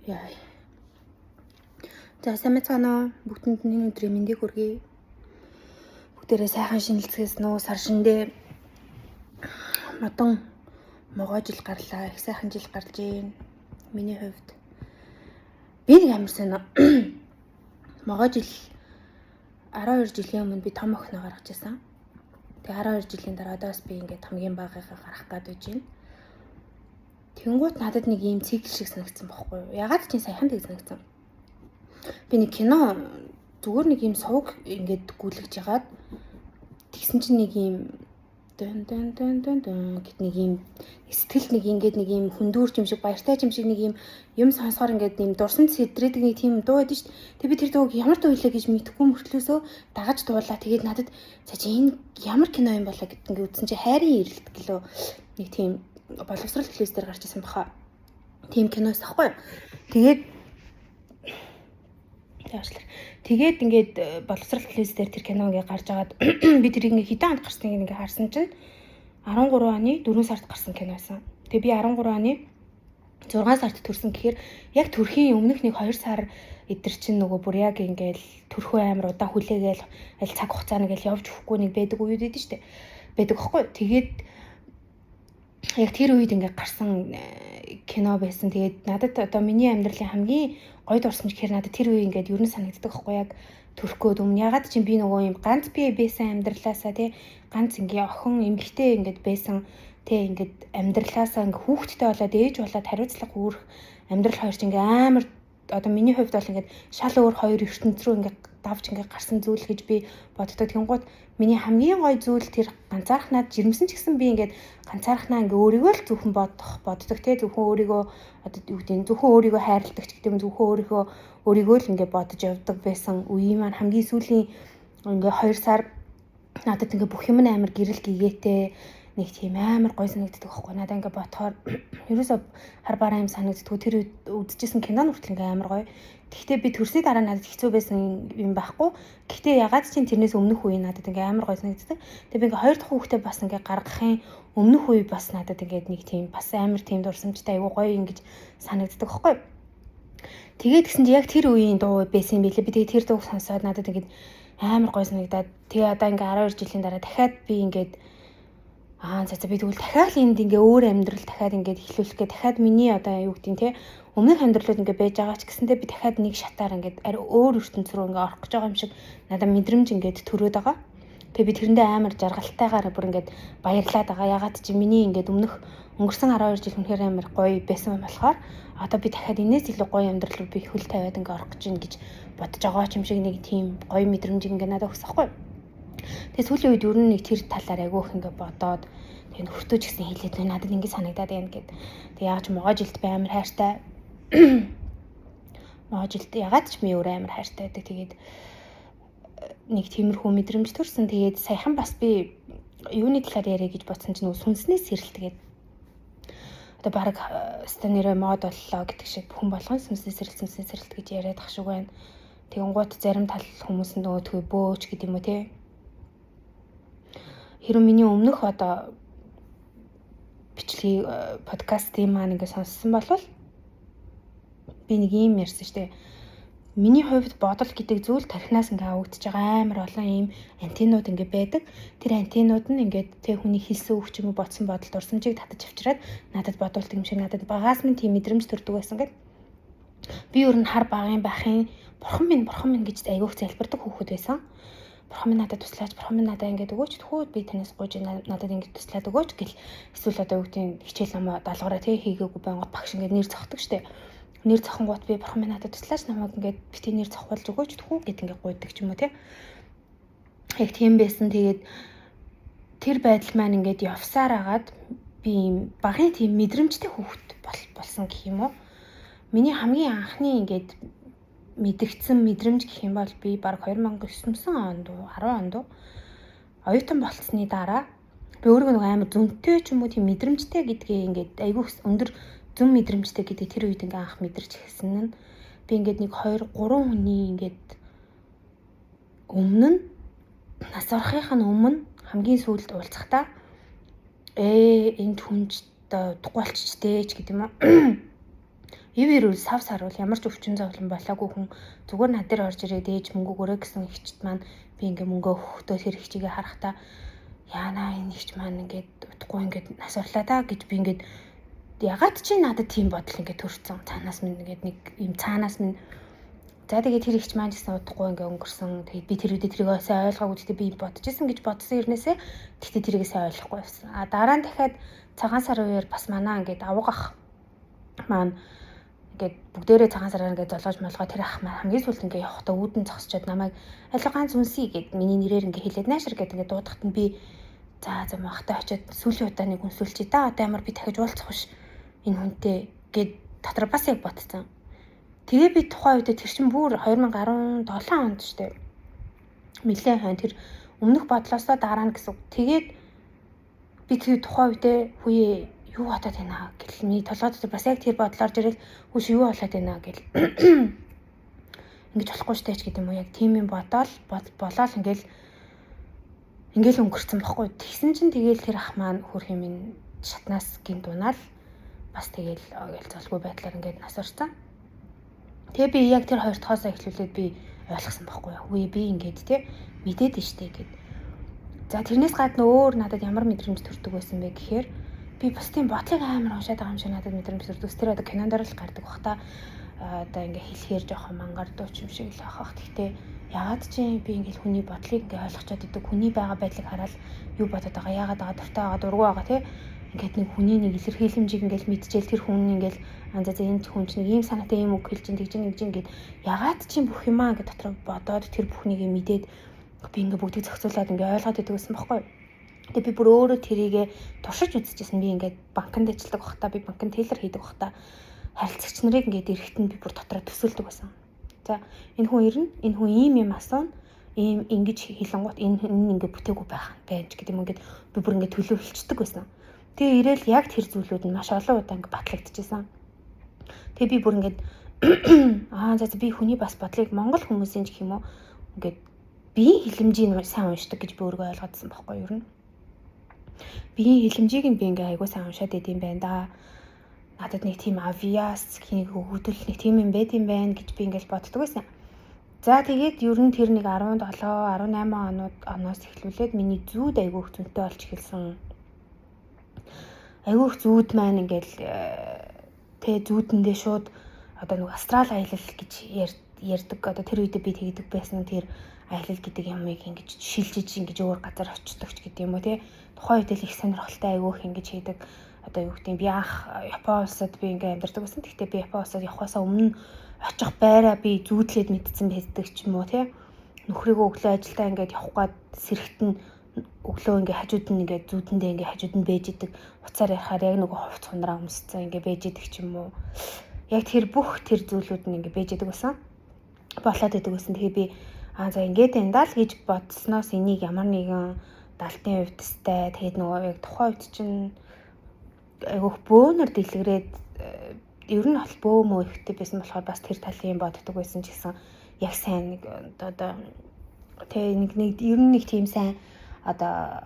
Яа. За сайн мэцгаанаа бүгдэнд нь өдрийн мэндийг хүргэе. Бүгдээрээ сайхан шинэлцгээс нөө сар шиндээ модон могоо жил гарлаа. Их сайхан жил гарч ийн. Миний хувьд би нэг амар сонио. Могоо жил 12 жилийн өмнө би том охиноо гаргаж байсан. Тэгээ 12 жилийн дараа одоос би ингээд хамгийн багыгаа гарах гээд байж байна. Тэнгуут надад нэг ийм цикл шиг санагдсан байхгүй юу? Ягаад ч юм саяхан тэг санагдсан. Би нэг кино зүгээр нэг ийм сувг ингээд гүйлгэж ягаад тэгсэн чинь нэг ийм дэн гэт нэг ийм сэтгэл нэг ингээд нэг ийм хүндүүрч юм шиг баяртай юм шиг нэг юм сонсохоор ингээд ийм дурсан сэтрээдэг нэг тийм дуу байдсан шүү дээ. Тэгээ би тэр дууг ямар дуу хэлээ гэж мэдэхгүй мөртлөөсөө дагаж дуулаа. Тэгээд надад за чи энэ ямар кино юм болоо гэд ингээд үзсэн чи хайрын ирэлт гэлөө нэг тийм боловсрал телевиз дээр гарч ирсэн баха. Тийм киноос ахгүй. Тэгээд ингээд боловсрал телевиз дээр тэр кино ингээд гарч агаад би тэрийг ингээд хэдэн онд гарсныг ингээд харсан чинь 13 оны 4 сард гарсан кино байсан. Тэгээ би 13 оны 6 сард төрсөн гэхээр яг төрхийн өмнөх нэг 2 сар эдэр чинь нөгөө бүр яг ингээд төрхөө амар удаан хүлээгээл аль цаг хугацааны гээл явж өгөхгүй нэг байдаг үед байдэн штэ. Байдаг аахгүй. Тэгээд яг тэр үед ингээд гарсан кино байсан. Тэгээд надад одоо миний амьдралын хамгийн гоё дурсамж гэхээр надад тэр үе ингээд юу н санагддаг байхгүй яг төрхгөөд өмнө ягаад чи би нөгөө юм ганц бие байсан амьдралаасаа тий ганц ингээ охин эмэгтэй ингээд байсан тий ингээд амьдралаасаа ингээ хүүхэдтэй болоод ээж болоод хариуцлага үүрэх амьдрал хоёр чи ингээ амар одоо миний хувьд бол ингээд шал өөр хоёр ертөнц рүү ингээ давж ингээ гарсан зүйл гэж би боддог. Тэнгууд миний хамгийн гоё зүйл тэр ганцаархнаад жирэмсэн ч гэсэн би ингээд ганцаархнаа ингээ өөрийгөө л зөвхөн боддог тий зөвхөн өөрийгөө одоо юу гэдэг зөвхөн өөрийгөө хайрладаг ч гэдэг юм зөвхөн өөрийгөө л ингээ бодож явдаг байсан үе маань хамгийн сүүлийн ингээ 2 сар надад ингээ бүх юм амар гэрэл гэгээтэй нэг тийм амар гоё санагддаг байхгүй надаа ингээ бодохоор ерөөсө хар бараа юм санагддаг тэр үзчихсэн кино нүртэл ингээ амар гоё. Гэхдээ би төрсний дараа надад хэцүү байсан юм байхгүй. Гэхдээ ягаад ч тэрнээс өмнөх үе надад ингээ амар гоё санагддаг. Тэгээ би ингээ хоёр дахь хүүхдээ бас ингээ гаргахын өмнөх үе бас надад ингээ нэг тийм бас амар тийм дурсамжтай айгуу гоё ингэж санагддаг байхгүй. Тэгээд гэсэн чи яг тэр үеийн дуу байсан юм билээ. Би тэгээ тэр дууг сонсоод надад ингээ амар гоё санагдаад тэгээ одоо ингээ 12 жилийн дараа дахиад би ингээ за би тэгвэл дахиад энд ингээ өөр амьдрал дахиад ингээ эхлүүлэх гэ дахиад миний одоо юу гэдэг те өмнөх амьдралууд ингээ байж байгаа ч гэсэндээ би дахиад нэг шатаар ингээ ари өөр ертөнц рүү ингээ орох гэж байгаа юм шиг надад мэдрэмж ингээ төрөөд байгаа. Тэгээ би тэрэндээ амар жаргалтайгаар бүр ингээ баярлаад байгаа. Ягаад чи миний ингээ өнгөрсөн 12 жил үнэхээр амар гоё байсан болохоор одоо би дахиад энэс илүү гоё амьдрал руу би хөл тавиад ингээ орох гэж байна гэж бодож байгаа ч юм шиг нэг тийм гоё мэдрэмж ингээ надад өгсөхгүй. Тэгээ сүүлийн үед ер нь нэг тэр талаар айгүйх ингээ бодоод тэгээ нөхөртөө ч гэсэн хэлээд надад ингэ санагдаад байна гэд. Тэгээ яг ч могоо жилд би амар хайртай. Могоо жилд ягаад ч би өөр амар хайртай байдаг. Тэгээд нэг тиймэрхүү мэдрэмж төрсөн. Тэгээд саяхан бас би юуны талаар яриа гэж бодсон чинь сүнснээс сэрэлт тэгээд одоо баг станерэ мод боллоо гэдэг шиг хүн болгон сүнснээс сэрэлт гэж яриад ах шиг байна. Тэгэнгუут зарим тал хүмүүс нь нөгөө бөөч гэдэг юм уу те. Хэрэв миний өмнөх одоо бичлэгийг подкастын маань ингээ сонссон бол би нэг юм ярьсан шүү дээ. Миний хувьд бодол гэдэг зүйл тархинаас ингээ авагдаж байгаа амар олон ийм антеннууд ингээ байдаг. Тэр антеннууд нь ингээ тэг хүний хэлсэн үг ч юм уу бодсон бодол дурсамжийг татаж авчираад надад бодуулдаг юм шиг надад багаас минь тийм мэдрэмж төрдөг байсан гэд. Би өөр нь хар багын байхын бурхан минь гэж айгүйх залбирдаг хүүхэд байсан. Бурхан минь надад туслаач, бурхан минь надад ингэж өгөөч, тхүү би танаас гуйж надад ингэж туслаад өгөөч гэл эсвэл одоо юу гэдэг хичээл ном даалгавраа тий хийгээгүй байнгут багш ингэ нэр зогтдог штэ. Нэр зохонгууд би бурхан минь надад туслаач намайг ингэ бити нэр зохиолж өгөөч, тхүү гэд ингэ гуйдаг ч юм уу тий. Яг тийм байсан. Тэгээд тэр байдал маань ингэж явсаар агаад би юм багын тийм мэдрэмжтэй хүүхэд болсон гэх юм уу. Миний хамгийн анхны ингэж мэдгдсэн мэдрэмж гэх юм бол би баг 2009 онд 10 онд оюутан болцсны дараа би өөрийгөө нэг амар зөвнтэй ч юм уу тийм мэдрэмжтэй гэдгээ ингээд айгүй өндөр зөв мэдрэмжтэй гэдэг тэр үед ингээ анх мэдэрч ирсэн нь би ингээд нэг 2 3 хүний ингээд өмнө нь нас орохын өмнө хамгийн сүүлд уулзахдаа энэ хүнж удахгүй болчихжээ ч гэдэг юм уу Ивэрүүл сав саруул ямар ч өвчин зовлон болоогүй хүн зүгээр над дээр орж ирээд ээж мөнгө өгөрэй гэсэн ихчд маань би ингээ мөнгө өгөхдөө тэр ихчигээ харахтаа яана энэ ихч маань ингээд утгагүй ингээд нас орлаа да гэж би ингээд ягаад чи надад тийм бодол ингээд төрсөн цаанаас минь ингээд нэг юм цаанаас минь за тэгээд тэр ихч маань гэсэн утгагүй ингээд өнгөрсөн. Тэгээд би тэр үедээ тэрийг сайн ойлгоогүй гэхдээ би бодож исэн гэж бодсон ирнээсээ гэхдээ тэрийг сайн ойлгохгүй байсан. А дараа нь дахиад цагаан сар үеэр бас манаа ингээд авгах маань ингээд бүгдээрээ цагаан сараар ингээд золгож молгоо тэр ах маань хамгийн сүүлд ингээд явахдаа үүдэн зогсчод намайг аль ганц үнсий гэд миний нэрээр ингээд хэлээд наашир гэд ингээд дуудахад нь би за махтай очиод сүүлийн удаа нэг үнсүүлчих да одоо ямар би дахиж уулзах биш энэ хүнтэй гэд дотор бас яг бодсон. Тэгээ би тухайн үед тэр чинь бүр 2017 онд штэ. Нилээн хань тэр өмнөх бодлоосоо дараа нь гэсэн. Тэгээд би тэр тухайн үед хүүе юу бодоод байна гэл миний толгойд бас яг тэр бодлоор ирэл хүүш юу болоод байна гэл ингэж болохгүй штэ ч гэдэг юм уу яг тийм юм болоод ингээл өнгөрцөн бохгүй. Тэгсэн чинь тэгэл тэр ах маань хөрх юм ин шатнаас гин дунаал бас тэгэл золгүй байдлаар ингээд нас орсон. Тэгээ би яг тэр хоёр дахоосоо эхлүүлээд би ойлгосон бохгүй. Үгүй би ингээд те мэдээд штэ гэд. За тэрнээс гадна өөр надад ямар мэдрэмж төрдөг байсан бэ гэхээр би бас тийм бодлыг амар уншаад байгаа юм шиг надад мэдрэмж төрдөг. Тэр одоо кинондор л гардаг бах та одоо ингээ хэлэхээр жоохон мангардууч юм шиг л ахах. Гэхдээ ягаад чи би ингээл хүний бодлыг ингээ ойлгочоод идэг хүний байгаа байдлыг хараад юу бодоод байгаа ягаад байгаа дуртай байгаа дургүй байгаа те ингээд нэг хүний нэг илэрхийлэмжийг ингээл мэдчихэл тэр хүн ингээл за энэ хүн чинь ийм санаатай ийм үг хэлж ин тэгж ингээд ягаад чи бүх юмаа ингээ дотор бодоод тэр бүхнийг мэдээд би ингээ бүгдийг зохицуулаад ингээ ойлгоод идэг гэсэн баггүй. Тэгээ би бүр өөрөө тэрийгэ туршиж үзчихсэн. Би ингээд банкнд ажилладаг бахта би банкнд тейлер хийдэг бахта харилцагч нарыг ингээд эрэхт нь би бүр дотроо төсөөлдөг байсан. За энэ хүн ирнэ, энэ хүн ийм асуuna, ийм ингэж хэлэнгуут энэ ингээд бүтээгүй байж гэдэг юм ингээд би бүр ингээд төлөв хэлцдэг байсан. Тэгээ ирээл яг тэр зүйлүүд нь маш олон удаа ингээд батлагдчихсан. Тэгээ би бүр ингээд за би хүний бас бодлыг монгол хүмүүсийн гэх юм уу ингээд биеийн хилэмжийг сайн уншдаг гэж би өөрөө ойлгоодсон байхгүй юу юм. Биеийн хилэмжийг нь би ингээ айгуу сайн уншаад идэм байна да. Надад нэг тийм авиас хийх өгдөл нэг тийм юм байд юм байна гэж би ингээл боддог байсан. За тэгээд ер нь тэр нэг 17 18 оноос эхлүүлээд миний зүүд айгуу их зүйтэй болж эхэлсэн. Айгуу их зүүд маань ингээл зүүдэндээ шууд одоо нэг астрал аялал гэж ярьдаг. Одоо тэр үед би тэгдэг байсан тэр аялал гэдэг юмыг ингэж шилжиж ингэж өөр газар очдог ч гэдэг юм уу тий. Тухайн үед л их сонирхолтой айгүйх ингэж хийдэг. Одоо юу гэдэг би анх Япон улсад би ингээ амьдардаг байсан. Гэхдээ би Япон улсад явахаас өмнө очих байраа би зүүдлээд мэдсэн байдаг ч юм уу тий. Нөхрийгөө өглөө ажилдаа ингээд явах гээд сэрэгт нь өглөө ингээ хажууд нь ингээ зүүдэндээ ингээ хажууд нь бэж идэг. Уцаар ярахаар яг нөгөө хувц хундраа өмсцэн ингээ бэж идэг ч юм уу. Яг тэр бүх тэр зүйлүүд нь ингээ бэж идэг байсан. Болоод идэг байсан. Тэгээ би за ингээд энэ даа л гэж бодсноос энийг ямар нэгэн далтын хувьдстай тэгээд нөгөө яг тухайн үед чинь айгүйх бөөнөр дэлгэрээд ер нь бол бөөмөө ихтэй байсан болохоор бас тэр талын боддог байсан ч гэсэн яг сайн нэг одоо тэг нэг ер нь нэг тийм сайн одоо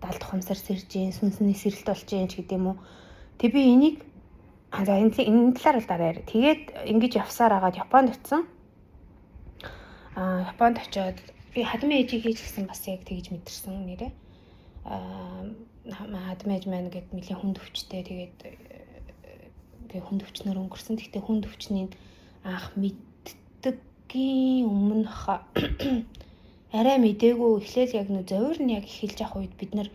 далд ухамсар сэрж гин сүнсний сэрэлт болж гин ч гэдэг юм уу. Тэг би энийг за энэ талаар л дараа. Тэгээд ингэж явсаар агаад Японд очсон. Японд очиод би хадмын ээжийг хийж гисэн бас яг тэгж мэдэрсэн нэрээ. Хадмын ээж маань гээд нэлийн хүнд өвчтэй тэгээд хүнд өвчнөр өнгөрсөн. Гэхдээ хүнд өвчнийг анх мэддэггийн өмнөх арай мдээгүй эхлээл яг нөө зовир нь яг эхэлж явах үед бид нар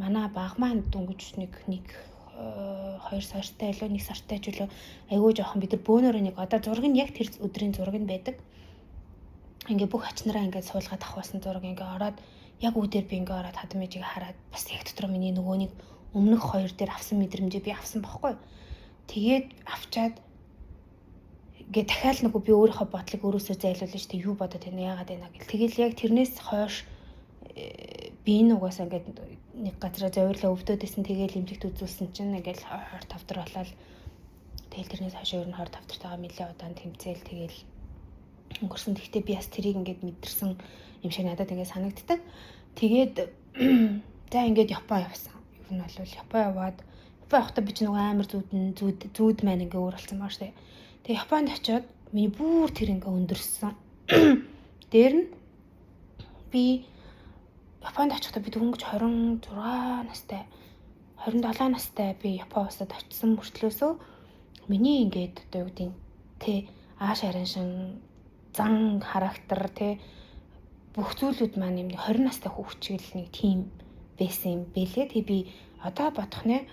манай баг маань дөнгөж нэг 2 сартай илүү 1 сартай ч үлээ айгүй жоохон бид нар бөөнөрөө нэг одоо зураг нь яг тэр өдрийн зураг нь байдаг. Ингээ бүх ачнараа ингээ суулгаад авахсан зураг ингээ ороод яг үүдээр би ингээ ороод хадам ээжийг хараад бас яг дотор миний нөгөө нэг өмнөх 2 дээр авсан мэдрэмжээ би авсан байхгүй. Тэгээд авчаад ингээ дахиад нөгөө би өөрийнхөө бодлыг өөрөөсөө зайлуулна шүү дээ юу бодоод байна яагаад байна гэл. Тэгэл яг тэрнээс хойш би энэ угаасаа ингээ нэг газараа зовирлаа өвдөд исэн тэгэл имлэгт үзүүлсэн чинь ингээл 25 дор болоод тэгэл тэрнээс хойш өөр нь 25 дортойгоо нэлээд удаан тэмцээл тэгэл өнгөрсөн. Гэхдээ би бас тэрийг ингээд мэдэрсэн юм шиг надад ингээд санагддаг. Тэгээд за ингээд Япон явсан. Ер нь бол Япон яваад Япон явахдаа би ч нөгөө амар зүүд маань ингээд өөр болсон баа штэ. Тэгээ Японд очиод миний бүр тэр ингээ өндөрсөн. Дээр нь би Японд очихдаа би дөнгөж 26 настай 27 настай би Япон улсад очисон мөртлөөсөө миний ингээд одоо юу гэдэг тэ ааш харин шин зан характер тэ бүх зүйлүүд маань юм 20 настай хүүхчгэл нэг тийм байсан юм бэлээ. Тэг би одоо бодох нэ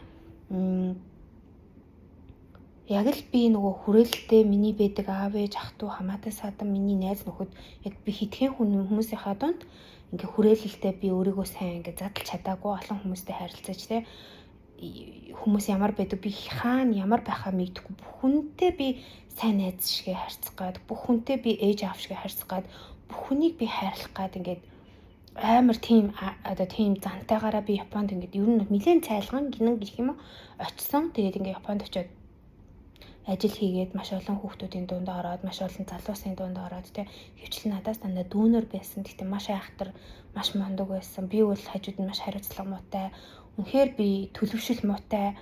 яг л би нөгөө хүрээлэлтэй миний байдаг аав ээж ах トゥ хамаатай садан миний найз нөхөд яг би хитгэн хүмүүсийнхаа донд ингээ хүрээлэлтэй би өөрийгөө сайн ингээ задлж чадаагүй олон хүмүүстэй харилцаж тэ хүмүүс ямар байдаг би хаана ямар байхаа мэдгүй бүх хүнтэй би сайн найз шигээ харьцах гад бүх хүнтэй би ээж аав шигээ харьцах гад бүх хүнийг би хайрлах гад ингээд амар тийм одоо тийм зантайгаараа би Японд ингээд ер нь нэлээд цайлган гинэн гэх юм уу очсон. Тэгээд ингээд Японд очиод ажил хийгээд маш олон хүүхдүүдийн дунд ороод маш олон залуусын дунд ороод тэ хөвчлэн надаас дандаа дүүнер байсан. Тэгтээ маш айхтар маш мундаг байсан. Би бол хажууд нь маш хариуцлага муутай. Үнэхээр би төлөвшил муутай.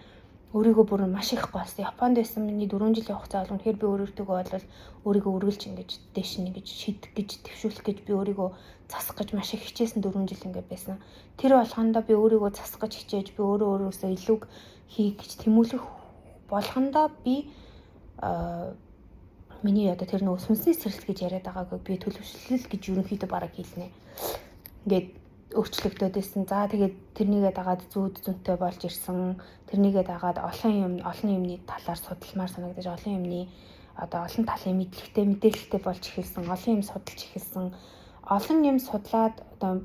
Өөрийгөө бүр маш их голсон. Японд байсан миний 4 жилийн хугацаа бол үнэхээр би өөртөө бол өөрийгөө үргэлж ингэж дэш нэгж шидэх гэж төвшүүлэх гэж би өөрийгөө засах гэж маш их хичээсэн 4 жил ингэ байсан. Тэр болгондоо би өөрийгөө засах гэж хичээж би өөрөөсөө илүү хийх гэж тэмүүлэх болгондоо би миний одоо тэр нөгөө сүнсний сэрэлт гэж яриад байгаагүй би төлөвшлөл гэж ерөнхийдөө бараг хэлнэ. Ингээд өөрчлөгдөд байсан. За тэгээд тэрнийгээ дагаад зүүд зөнтэй болж ирсэн. Тэрнийгээ дагаад олон юмны талаар судалмаар санагдаж олон юмны одоо олон талын мэдлэгтэй мэдээлэлтэй болж эхэлсэн. Олон юм судалж эхэлсэн. Олон юм судлаад одоо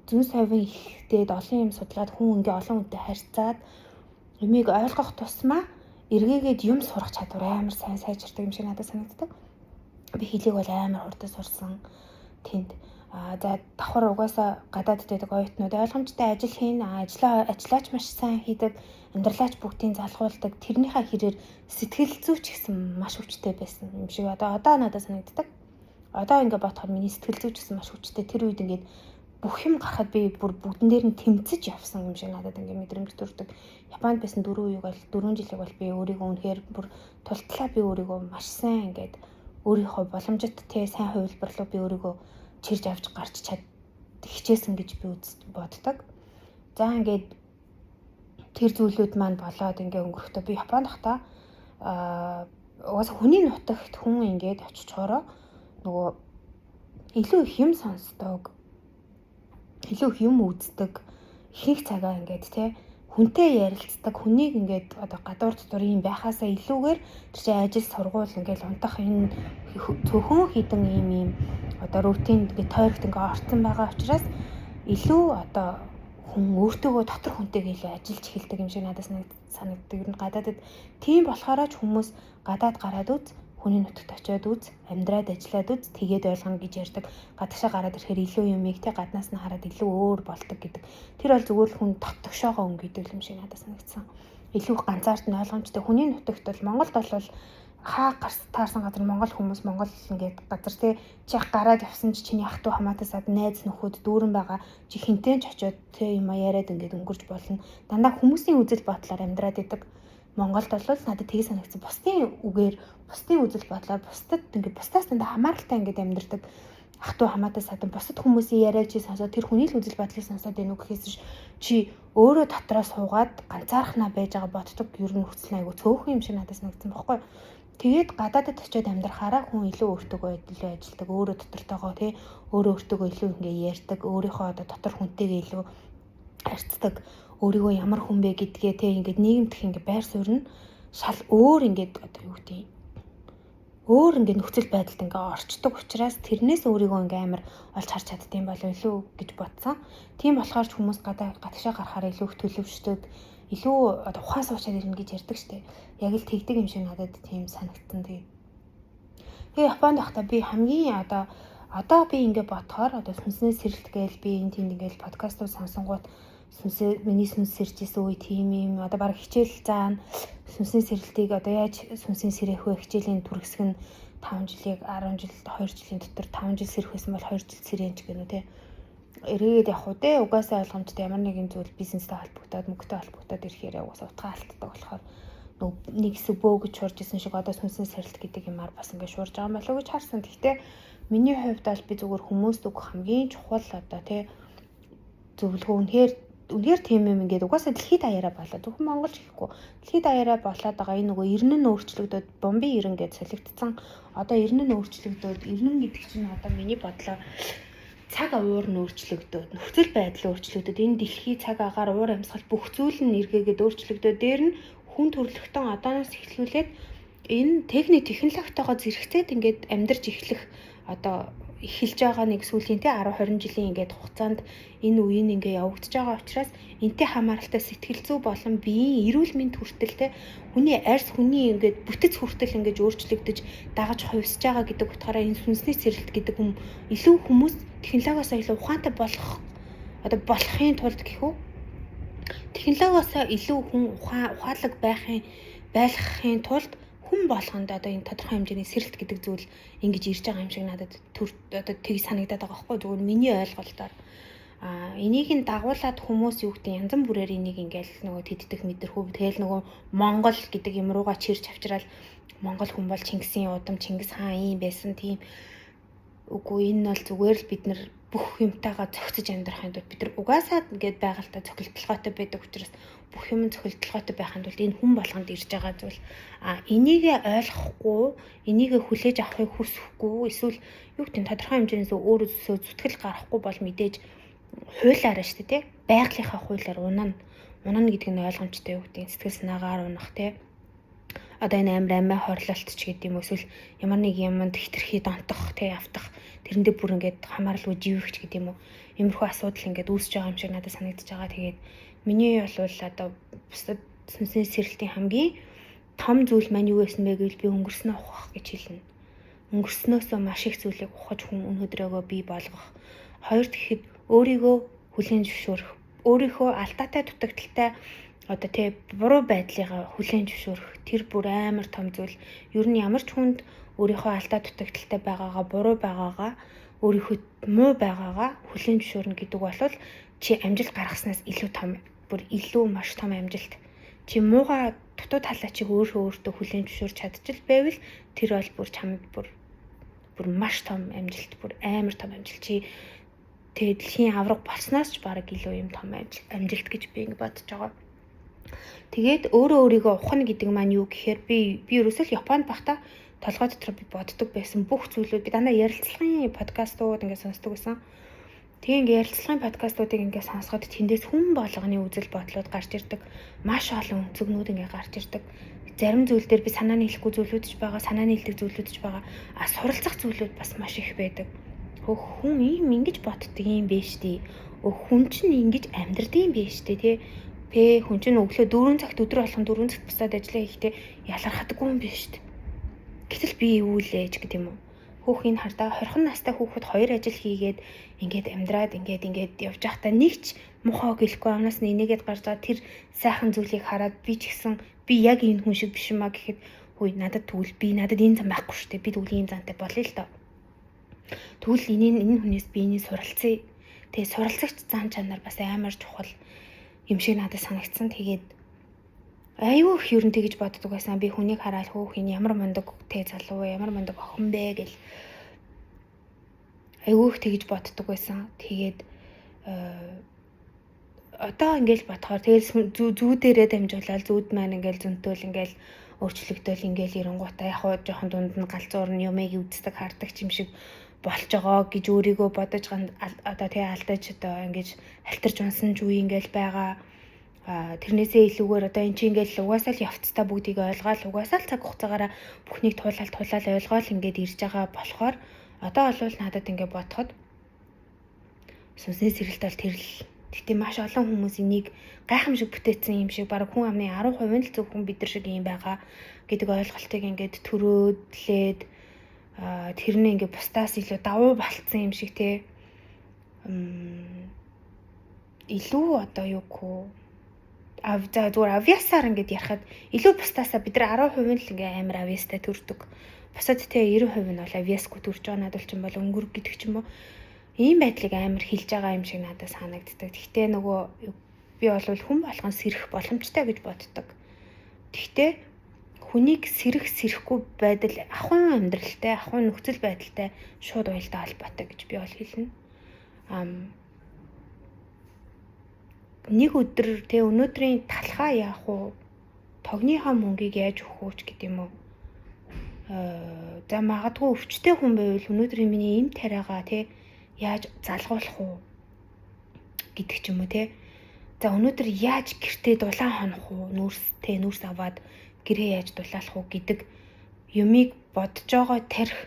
зүүн совын ихтэйд олон юм судлаад хүн ингээ олон хүнтэй харьцаад юмыг ойлгох тусмаа эргээгээд юм сурах чадвар амар сайн сайжирдаг юм шиг надад санагддаг. Би хэлийг бол амар хурдан сурсан. Тэнд за давхар угаасаа гадаадд байдаг оюутнууд ойлгомжтой ажил хийн, ажиллаач маш сайн хийдэг, амьдралаач бүгдийг залгуулдаг. Тэрнийхээ хэрээр сэтгэл зүйч гэсэн маш хүчтэй байсан юм шиг одоо надад санагддаг. Одоо ингээ бодоход миний сэтгэл зүйч гэсэн маш хүчтэй. Тэр үед ингээд бүх юм гарахад би бүр бүгдэн дээр нь тэмцэж явсан юм шиг надад ингээ мэдрэмж төрдөг. Японд байсан 4 жилиг бол би өөрийгөө үнэхээр бүр тултлаа би өөрийгөө маш сайн ингээд өөрийнхөө боломжит тэ сайн хувилбарлуу би өөрийгөө чирж авч гарч чад хичээсэн гэж би боддог. За ингээд тэр зүйлүүд маань болоод ингээ өнгөрөхдөө би Японд хата угаасаа хүний нутагт хүн ингээд очичоороо нөгөө илүү их юм сонсдог, илүү их юм үздэг, ихэнх цагаа ингээд те хүнтэй ярилцдаг, хүнийг ингээд одоо гадуур дотор юм байхаасаа илүүгээр тэр чинь ажил сургууль ингээд унтах энэ цөөхөн хідэн юм одоо рутинд ингээд тойрогт ингээд орцсон байгаа учраас илүү одоо хүн өөртөөгөө дотор хүнтэйгээ илүү ажиллаж эхэлдэг юм шиг надад санагддаг. Ер нь гадаадд тийм болохоор ч хүмүүс гадаад гараад үз, хүний нутагт очиод үз, амьдраад ажиллаад үз, тэгээд ойлгоно гэж ярьдаг. Гадаашаа гараад ирэхээр илүү юмыг те гаднаас нь хараад илүү өөр болдог гэдэг. Тэр бол зүгээр л хүн дотгошоогоо өнгөдөг юм шиг надад санагдсан. Илүү их ганцаард нь ойлгомжтой. Хүний нутагт бол Монголд бол хаа таарсан газар Монгол хүмүүс Монгол ингээд газар те чи гараад явсан чи чиний ах トゥ хамаатай сад найз нөхөд дүүрэн байгаа чи хинтэн ч очиод те юм яриад ингээд өнгөрч болно. Дандаа хүмүүсийн үзэл бодлоор амьдраад идэг. Монголд бол надад тийг санагдсан. Бусдын үгээр, бусдын үзэл бодлоор бусдад ингээд бусдаас дандаа хамааралтай ингээд амьдрдаг. Ах トゥ хамаатай садан бусдад хүмүүсийн яриаг чи сонсоод тэр хүний л үзэл бодлыг сонсоод байна уу гэхээс чи өөрөө дотроо суугаад ганцаархнаа байж байгаа боддог ер нь хүсэл айгу цөөхөн юм шиг надад санагдсан байхгүй. Тэгээд гадаадд очиод амьдрахаараа хүн илүү өөртөөгөө илүү ажилдаг, өөрөө дотортойгоо тий өөрөө өөртөөгөө илүү ингээ ярьдаг, өөрийнхөө одоо дотор хүнтэйгээ илүү харьцдаг, өөрийгөө ямар хүн бэ гэдгээ тий ингээд нийгэмдх ингээ байр суурь нь шал өөр ингээд одоо юу гэдэг өөр ингээ нөхцөл байдалд ингээ орчдөг учраас тэрнээс өөрийгөө ингээ амар олж харж чаддсан болов илүү гэж бодсон. Тийм болохоор ч хүмүүс гадаашаа гарахаар илүү төлөвшдөг, илүү одоо ухаан суучаад ирнэ гэж ярьдаг штеп. Яг л тэгдэг юм шиг надад тийм санагдсан. Тэгээ Японд байхдаа би хамгийн одоо би ингээ бодохоор одоо сүнснээ сэрэлт гээл би энэ тэнд ингээл подкастууд сонсонгууд миний сүнс сэржсэн үе тийм юм. Одоо баг хичээл заана сүнсний сэрэлтийг одоо яаж сүнсний сэрэх вэ? Хичээлийн түргэсэг нь 5 жилийг 10 жил 2 жилийн дотор 5 жил сэрэх байсан бол 2 жил сэрэн ч гэнэ үү те. Эргээд явах уу те угаасаа ойлгомжтой ямар нэгэн зүйл бизнестэй холбогдоод мөнгөтэй холбогдоод ирэхээр угаасаа утгаа алддаг болохоор нэг хэсэг бөө гэж шуурж исэн шиг одоо сүнсэн сэрэлт гэдэг юмар бас ингээд шуурж байгаа юм болов гэж харсан. Гэхдээ миний хувьд бол би зүгээр хүмүүст өгөх хамгийн чухал одоо тий зөвлөгөө үнэхээр тийм юм ингээд угаасаа дэлхийд даяараа болоод зөвхөн Монголч гэхгүй дэлхийд даяараа болоод байгаа энэ нөгөө эрнэн өөрчлөгдөд бомбын эрен гэж солигдсон одоо эрнэн өөрчлөгдөд эрнэн гэдэг чинь одоо миний бодлоо цаг уур нь өөрчлөгдөд нөхцөл байдал өөрчлөгдөд энэ дэлхий цаг агаар уур амьсгал бүх зүйл нь эргээгээд өөрчлөгдөд дээр нь хүн төрөлхтөн одооноос эхлүүлээд энэ техникийн технологитойгоо зэрэгцээд ингээд амьдарч эхлэх одоо эхэлж байгаа нэг сүүлийн 10 20 жилийн ингээд хугацаанд энэ үеийн ингээд явагдаж байгаа учраас энтэй хамааралтай сэтгэл зүй болон биеийн эрүүл мэнд хүртэл те хүний арьс хүний ингээд бүтэц хүртэл ингээд өөрчлөгдөж дагаж хувьсж байгаа гэдэг утгаараа энэ сүнсний сэрэлт гэдэг илүү хүмүүс технологиосоо илүү ухаантай болохын тулд гэхүү технологиосоо илүү хүн ухаалаг байхын тулд хүн болгонд одоо энэ тодорхой хэмжээний сэрэлт гэдэг зүйл ингэж ирж байгаа юм шиг надад одоо тийг санагдаад байгаа байхгүй зүгээр миний ойлголтоор энийг нь дагуулад хүмүүс юу гэдэг янз бүрээр энийг ингээл нөгөө тэддэх мэдэрхүү тэгэл нөгөө Монгол гэдэг юм руугаа чирч авчраад Монгол хүн бол Чингисийн удам Чингис хаан юм байсан тийм үгүй энэ бол зүгээр л бид нар бүх юмтайгаа зохицож амьдрахын тулд бид нар угаасаа ингээд байгальтай цохилтолгойтой байдаг учраас бүх юм цохилтолгойтой байхын тулд энэ хүн болгонд ирж байгаа зүйл энийг ойлгохгүй энийг хүлээж авахыг хүсэхгүй эсвэл юу гэдэг нь тодорхой хэмжээс өөрөөсөө зүтгэл гарахгүй бол мэдээж хуулиараа шүү дээ байгалийнхаа хуулиар унана гэдэг нь ойлгомжтой юу гэдэг сэтгэл санаагаар унах тий одоо энэ амиа хорлолт ч гэдэг юм эсвэл ямар нэг юмд хитрхи донтох тий автах тэрэндээ бүр ингээд хамааралгүй живэгч гэдэг юм уу иймэрхүү асуудал ингээд үүсэж байгаа юм шиг надад санагдаж байгаа. Тэгээд миний бол одоо бусдад сүнсний сэрэлтийн хамгийн том зүйл маань юу байсан бэ гэвэл би өнгөрснөө ухах гэж хэлнэ. Өнгөрснөөсөө маш их зүйлийг ухаж хүн өнөөдрөөгөө бий болгох. Хоёр тэгэхэд өөрийгөө хүлээн зөвшөөрөх, өөрийнхөө алдаатай дутагдaltaй одоо тий буруу байдлыгаа хүлээн зөвшөөрөх тэр бүр амар том зүйл. Ер нь ямар ч хүнд өөрийнхөө алдаа дутагдaltaй байгаагаа буруу байгаагаа өөрийнхөө муу байгаагаа хүлээн зөвшөөрнө гэдэг бол чи амжилт гаргаснаас илүү том бүр илүү маш том амжилт. Чи муугаа дутуу талаа чи өөртөө хүлээн зөвшөөрч чадчих байвал тэр бол бүр чамд бүр маш том амжилт бүр амар том амжилт чи тэгээ дэлхийн авраг болсноос ч бараг илүү юм том амжилт гэж би ингэ бодож байгаа. Тэгээд өөрийгөө ухна гэдэг маань юу гэхээр би ерөөсөө Японд байхдаа толгой дотор би боддог байсан бүх зүйлүүд би дандаа ярилцлагын подкастууд ингээд сонсдог байсан. Тэгээ ингээд ярилцлагын подкастуудыг ингээд сонсоход тэндээс хүн болгоны үзэл бодлууд гарч ирдэг. Маш олон өнцгнүүд ингээд гарч ирдэг. Зарим зүйл дээр би санаа нийлэхгүй зүйлүүд ч байгаа, санаа нийлдэг зүйлүүд ч байгаа. Суралцах зүйлүүд бас маш их байдаг. Хүн ийм ингэж боддөг юм биш үү? Хүн чинь ингэж амьдрдаг юм биш үү? Тэ хүн чинь өглөө 4 цагт өдөр болгон 4 цагт бусдад ажиллаа хийхдээ ялгархадаггүй юм биш үү? Гэтэл би юу лээж гэдэг юм уу? Хүүхийн хардаа 20 настай хүүхэд 2 ажил хийгээд ингээд амьдраад ингээд явж байхдаа нэг ч мухаа гэлэхгүй амнаас нь энийгээд гарч байгаа тэр сайхан зүйлийг хараад би ч гэсэн би яг энэ хүн шиг биш юм а гэхэд хөөе надад энэ зам байхгүй шүү дээ. Би тэгвэл ийм зантай болъё л доо. Тэгвэл энэ хүнээс би энийг суралцъя. Тэгээ суралцагч зам чанар бас амар чухал юм шиг надад санагдсан. Тэгээд аюу их ер нь тэгж боддог байсан. Би хүнийг хараад хөөхин ямар мундаг тэ залуу ямар мундаг охин бэ гэл аюу их тэгж боддог байсан. Тэгээд одоо ингээл бодохоор тэгэл зүүдэрээ дамжуулаад зүүд маань ингээл зөнтөөл ингээл өөрчлөгдөөл ингээл ирэнгуутаа яг хоо жоохон дунд нь галзуур нь юмыг үздэг хардаг юм шиг болж байгаа гэж өөрийгөө бодож одоо тэгээ алдаж одоо ингэж алтарч унсан ч үе ингээл байгаа. Тэрнээсээ илүүгээр одоо эн чинь ингээл угаасаа л явцдаа бүгдийг ойлгоод угаасаа л цаг хугацаагаараа бүхнийг туулаад ойлгоод ингээд ирж байгаа болохоор одоо бол надад ингээд бодоход сүнсний сэрэлт бол тэр л. Гэтэ маш олон хүмүүс энийг гайхамшиг бүтээсэн юм шиг бараг хүн амны 10% нь л зөвхөн бид нар шиг юм байгаа гэдэг ойлголтыг ингээд төрөөдлээд тэрний ингээд бусдаас илүү давуу болцсон юм шиг те илүү одоо юу гоо зүгээр авиасаар ингээд ярихад илүү бусдаасаа бид нар 10% нь л ингээд амар авиастай төрдөг. Бусад те 90% нь бол авиасгүй төрж байгаа надад ч юм бол өнгөрөг гэдэг ч юм уу. Ийм байдлыг амар хилж байгаа юм шиг надад санагддаг. Гэхдээ нөгөө би бол хүн болгон сэрэх боломжтой гэж боддог. Гэхдээ хүнийг сэрэхгүй байдал ахуйн амьдралтай, ахуйн нөхцөл байдалтай шууд уялдаа холбоотой гэж би бол хэлнэ. Нэг өдөр тэ өнөөдрийн талхаа яах вэ? Тогныхаа мөнгийг яаж өгөх вэ гэдэг юм уу? За магадгүй өвчтэй хүн байвал өнөөдрийн миний эм тариагаа тэ яаж залгуулах вэ гэдэг ч юм уу тэ. За өнөөдөр яаж гэртээ дулаан хонох вэ? Нүүрс аваад гэрээ яаж дулаалах вэ гэдэг юмыг бодож байгаа тарих.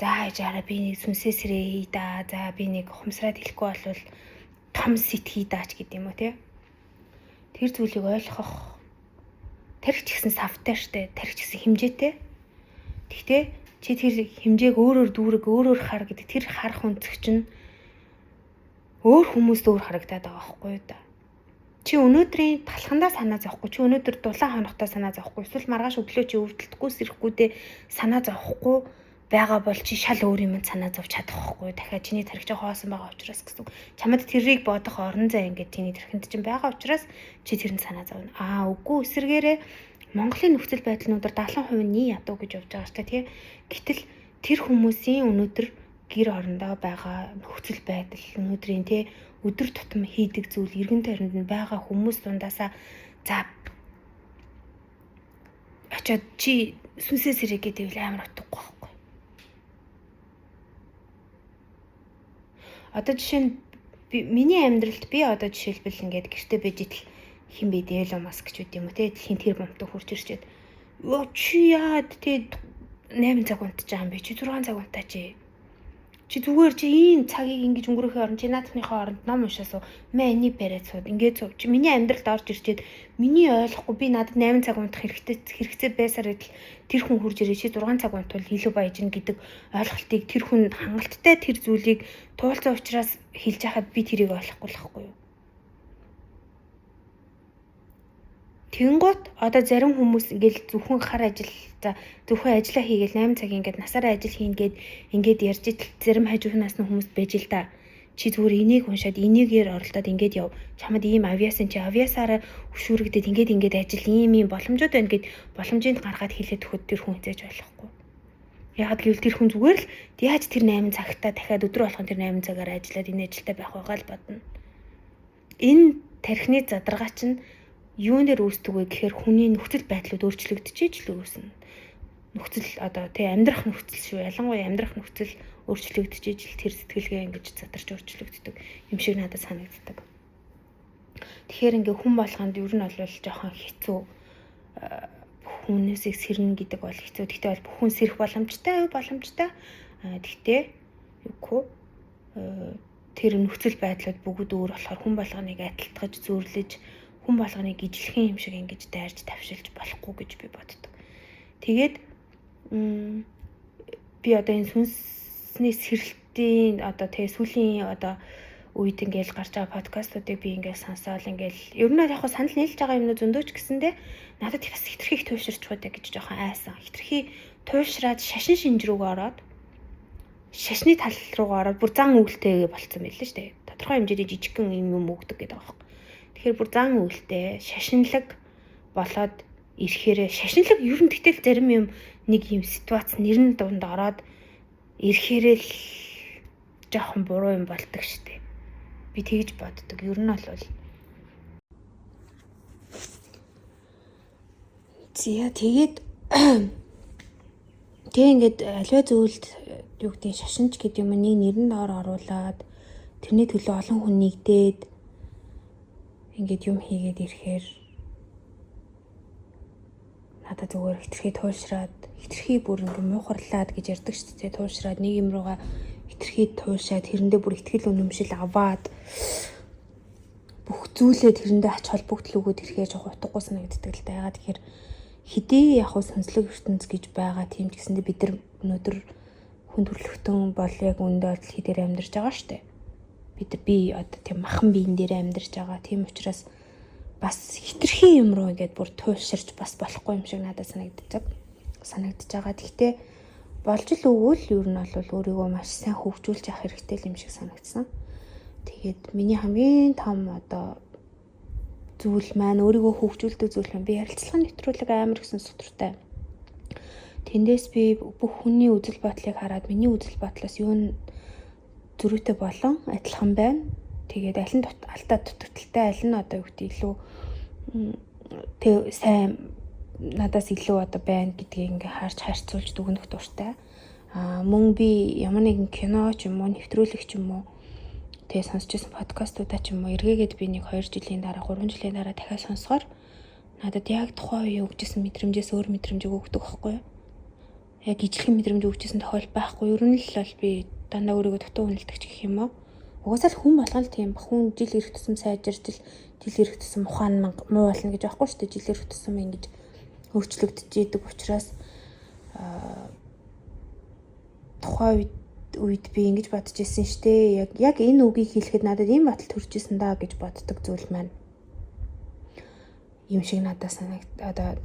За яжаараа би нэг сүнсээ сэрээ хий да. За би нэг ухамсараад хэлэхгүй болвол том сэтгий даач гэдэг юм уу те. Тэр зүйлийг ойлгох тарих ч гэсэн савтай штэ. Тарих ч гэсэн хэмжээтэй. Гэхдээ чи тэр хэмжээг өөрөөр дүүрэг, өөрөөр хар гэдэг тэр харах өнцөг чинь өөр хүмүүст өөр харагдаад байгаа байхгүй юу да. Чи өнөөдрийн талхандаа санаа зовхгүй, чи өнөөдөр дулаан хонохтой санаа зовхгүй, эсвэл маргааш өглөө чи өвдөлтгүй сэрэхгүйдээ санаа зовхгүй байгаа бол чи шал өөр юм санаа зовж чадахгүй. Дахиад чиний тархич хоосон байгаа учраас гэсэн. Чамд тэрийг бодох орон зай ингээд чиний тархинд чинь байгаа учраас чи тэрэнд санаа зовно. Үгүй эсэргээрээ Монголын нөхцөл байдлынудаар 70% нь ядуу гэж явж байгаа шүү дээ тий. Гэтэл тэр хүмүүсийн өнөөдөр гэр орондоо байгаа нөхцөл байдал өнөөдрийн тий өдөр тутам хийдэг зүйл эргэн тойронд нь байгаа хүмүүс дундаасаа за очоод чи сүнсээ сэрэг гэдэг амар утгагүй байхгүй. Одоо жишээ нь миний амьдралд би одоо жишээлбэл ингээд гэртээ байж идэл хин бэ Элон Маск ч үт юм уу те дэлхийн тэр бомтог хурж ирчээд ёо чи яад те 8 цаг унтаж байгаа юм бэ чи 6 цаг унтаач чи зүгээр чи ийм цагийг ингэж өнгөрөөхөө орон чи наадхныхоо оронд ном уншаасуу мэний бариад сууд ингээд суу чи миний амьдралд орж ирчээд миний ойлгохгүй би надад 8 цаг унтах хэрэгцээ байсаар идэл тэр хүн хурж ирээ чи 6 цаг унтвал илүү баяжна гэдэг ойлголтыг тэр хүн хангалттай тэр зүйлийг туулсан учраас хэлж хахад би тэрийг ойлгохгүй л байхгүй юу. Тэнгуут одоо зарим хүмүүс ингээл зөвхөн хар ажил за зөвхөн ажиллаа хийгээл 8 цаг ингээд насаараа ажил хийнгээд ингээд ярьж идэл зарим хажуух насны хүмүүс байж л да. Чи зүгээр энийг уншаад энийгээр оролдоод ингээд яв. Чамд ийм авиасан чи авиасаараа өшүүрэгдээд ингээд ажил ийм боломжууд байна гэд боломжийг гаргаад хэлээд өгөхөд тэр хүн хязгаарч болохгүй. Яг гэвэл тэр хүн зүгээр л яаж тэр 8 цагтаа дахиад өдөр болгон тэр 8 цагаар ажиллаад энэ ажилтаа байх байгаа л бодно. Энэ тархины задаргаа чинь юун дээр үүсдэг вэ гэхээр хүний нөхцөл байдлууд өөрчлөгдөж л үүснэ. Нөхцөл одоо тий амьдрах нөхцөл шүү. Ялангуяа амьдрах нөхцөл өөрчлөгдөж ижил тэр сэтгэлгээ ингэж задарч өөрчлөгддөг юм шиг надад санагддаг. Тэгэхээр ингээ хүн болгонд ер нь бол жоохон хэцүү хүмүүсийг сэрнэ гэдэг бол хэцүү. Гэхдээ бол бүхэн сэрэх боломжтой. Гэхдээ юугүй тэр нөхцөл байдлууд бүгд өөр болохоор хүн болгоныг адилтгаж зөөрлөж хүн болгоныг ижлэхэн юм шиг ингэж дайрж тавшилж болохгүй гэж би боддог. Тэгээд би одоо энэ сүнсний сэрэлтийн одоо тэгээ сүүлийн одоо үед ингээл гарч байгаа подкастуудыг би ингээл сонсоол ингээл ер нь яг санал нийлж байгаа юмнууд зөндөөч гэсэндээ надад бас хитрхийг туйлширч байгаа гэж жоохон айсан. Хитрхий туйлшраад шашин шинж рүүгээ ороод шашны тал руугаа ороод бүр зан үйлтэй болцсон байлээ шүү дээ. Тодорхой хэмжээний жижигхэн юм өгдөг гэдэг байгаа юм. Тэгэхээр бүр зан үйлтэй шашинлаг болоод ирэхээр шашинлаг ер нь гэтэл зарим юм нэг юм ситуац нэрэн дунд ороод ирэхээр л жоохон буруу юм болдог шүү дээ. Би тэгж боддог. Ер нь бол зя тэгээд ингээд аливаа зүйлд юу гэдэг шашинч гэдэг юм нэг нэрэн доор оруулаад тэрний төлөө олон хүн нэгдээд ингээд юм хийгээд ирэхээр надад зүгээр хитрхий туйлшраад хитрхий бүр ингээд муухарлаад гэж ярьдаг шүү дээ. Туйлшраад нэг юм руугаа хитрхий туйлшаад тэрэндээ бүр ихтгэл үнэмшил аваад бүх зүйлээ тэрэндээ ач холбогдол өгөөд ирэхээ жоох утгагүй санагддаг л да. Ягаад тэгэхээр хэдий яг сүнслэг ертөнц гэж байгаа тийм ч гэсэндээ бид нар өнөөдөр хүн төрөлхтөн бол яг үндэ дэлхий дээр амьдарч байгаа шүү дээ. Би одоо тийм махан биен дээр амьдарч байгаа. Тийм учраас бас хитрхи юм руу ингээд бүр туйлширч бас болохгүй юм шиг надад санагдаж байгаа. Гэхдээ болж л өгвөл ер нь бол өөрийгөө маш сайн хөгжүүлж явах хэрэгтэй юм шиг санагдсан. Тэгээд миний хамгийн том одоо зүйл маань өөрийгөө хөгжүүлдэг зүйл маань би ярилцлагын нэвтрүүлэг амар гэсэн сутартай. Тэндээс би бүх хүний үзэл бодлыг хараад миний үзэл бодлоос юу нь зөрүүтэй болон адилхан байна. Тэгээд аль нь алдаа дутагдaltaй, аль нь одоо юу гэдэг илүү тэг сайн надаас илүү одоо байна гэдгийг ингээ харж харьцуулж дүгнэх дуртай. Мөн би ямар нэгэн кино ч юм уу, нэвтрүүлэг ч юм уу тэгээ сонсч байсан подкастуудаа ч юм уу эргээгээд би нэг 2 жилийн дараа 3 жилийн дараа дахиад сонсохоор надад яг тухайн үеийн өгчсэн мэдрэмжээс өөр мэдрэмжийг өгдөг байхгүй юу? Яг ижлэхэн мэдрэмж өгчсэн тохиол байхгүй. Ер нь л бол би дандаа өөрийгөө дутуу үнэлдэг ч гэх юм уу. Угаасаа л хүн болгон л тийм ба. Хүн жил ирэх тусам сайжирч жил ирэх тусам ухаан муу болно гэж байхгүй шүү дээ. Жил ирэх тусам ингэж өөрчлөгдөж идэг учраас тухайн үед би ингэж бодож ирсэн штэ. Яг энэ үгийг хэлэхэд надад ийм батал төрж исэн даа гэж боддог зүйл маань юм шиг надад одоо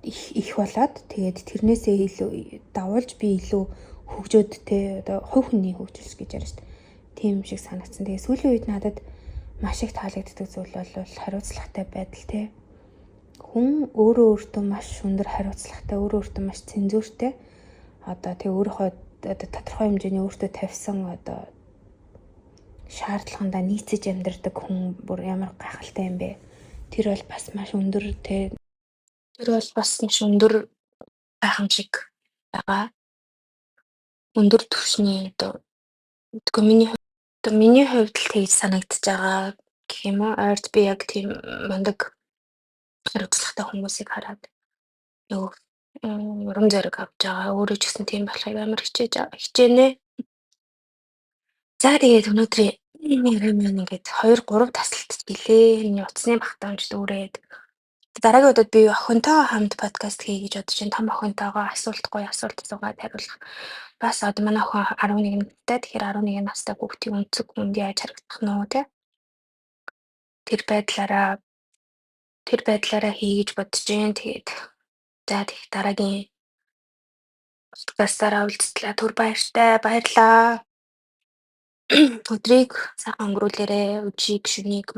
их болоод тэгээд тэрнээсээ илүү давуулж би илүү хөгжөөд те одоо хувь хүний хөгжүүлж гэж яриа штэ. Тийм шиг санагдсан. Тэгээд сүүлийн үед надад маш их таалагддаг зүйл бол хариуцлагатай байдал те. Хүн өөрөө өөртөө маш өндөр хариуцлагатай, өөрөө өөртөө маш цензууртэй. Одоо тэг өөрийнхөө одоо тодорхой хэмжээний өөртөө тавьсан одоо шаардлагандаа нийцэж амьдардаг хүн бүр ямар гайхалтай юм бэ. Тэр бол бас маш өндөр те. Тэр бол бас маш өндөр гайхамшиг байгаа. Өндөр түвшний одоо миний хувьд л тэгж санагдаж байгаа гэх юм уу. Ойрт би яг тийм мундаг хариуцлагатай хүмүүсийг хараад юу урам зориг авч байгаа. Өөрөө ч гэсэн тийм болохыг амар хичээнэ. За тэгээд өнөөдрийн яриа маань ингээд 2 3 тасалтж гэлээ. Энэ утасны багтаамж дүүрээд дараагийн удаад би охинтойгоо хамт подкаст хийе гэж бодож байна. Том охинтойгоо асуултгүй асуулт асуугаад хариулах. Бас одоо манай охин 11 настай. Тэгэхээр 11 настай хүүхдийн өнцөг хүнд яаж харагдах нь вэ те? Тэр байдлаараа хий гэж бодож байна. Тэгээд за тэгэх дараагийн подкастаараа уулзтлаа. Түр баяртай. Баярлаа. Өдрийг сайхан өнгөрүүлээрэ. Өдрийг шөнийг